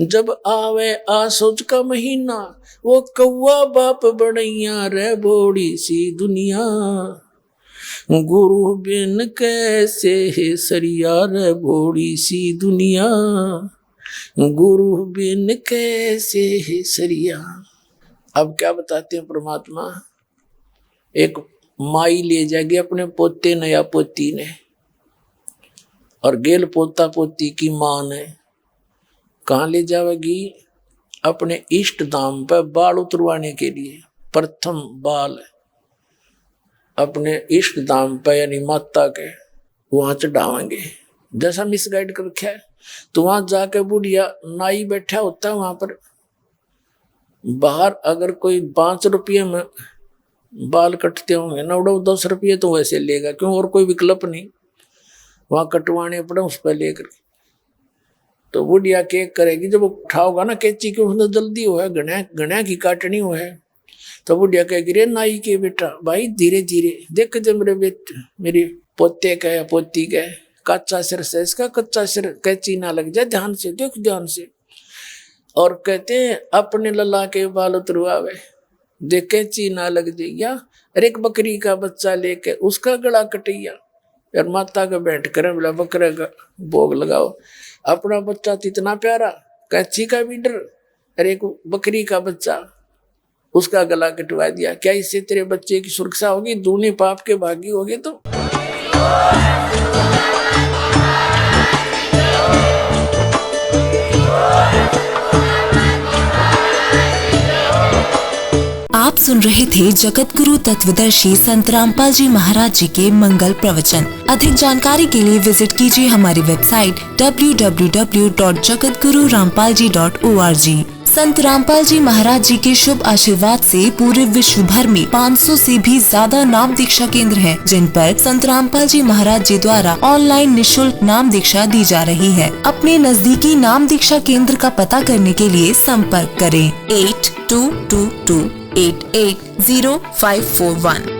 जब आवे आसोज का महीना वो कौवा बाप बनैया। रे भोली सी दुनिया गुरु बिन कैसे सरिया। रे भोली सी दुनिया गुरु बिन कैसे सरिया। अब क्या बताते हैं परमात्मा, एक माई ले जाएगी अपने पोते ने या पोती ने, और गेल पोता पोती की मां ने, कहाँ ले जाएगी? अपने इष्ट धाम पर बाल उतरवाने के लिए। प्रथम बाल अपने इष्ट धाम पर यानी माता के वहां चढ़ावेंगे। जैसा मिसगाइड कर रखा है, तो वहां जाके बुढ़िया नाई बैठा होता है वहां पर। बाहर अगर कोई 5 रुपये में बाल कटते होंगे, 9-10 रुपये तो वैसे लेगा, क्यों? और कोई विकल्प नहीं, वहां कटवाने पड़े उस पर लेकर। तो बुढ़िया केक करेगी, जब उठाओगा ना कैंची के, उसमें जल्दी हो है, गणा की काटनी हो है, तो बुढ़िया कहेगी, रे नाई के बेटा भाई धीरे धीरे देख, जब मेरे बेटे मेरी पोते का या पोती का कच्चा सिर से, इसका कच्चा सिर कैंची ना लग जाए, ध्यान से देख, ध्यान से। और कहते हैं अपने लला के बाल उतरवावे, देख कैंची ना लग जाइया। अरे एक बकरी का बच्चा लेके उसका गला कटैया, यार माता का बैठ कर बोला बकरे का भोग लगाओ। अपना बच्चा तो इतना प्यारा, कैंची का भी डर, अरे एक बकरी का बच्चा उसका गला कटवा दिया। क्या इससे तेरे बच्चे की सुरक्षा होगी? दूनी पाप के भागी होगे। तो आप सुन रहे थे जगत गुरु तत्वदर्शी संत रामपाल जी महाराज जी के मंगल प्रवचन। अधिक जानकारी के लिए विजिट कीजिए हमारी वेबसाइट www.jagatgururampalji.org। संत रामपाल जी महाराज जी के शुभ आशीर्वाद से पूरे विश्व भर में 500 से भी ज्यादा नाम दीक्षा केंद्र हैं, जिन पर संत रामपाल जी महाराज जी द्वारा ऑनलाइन निशुल्क नाम दीक्षा दी जा रही है। अपने नजदीकी नाम दीक्षा केंद्र का पता करने के लिए संपर्क करें 8222880541।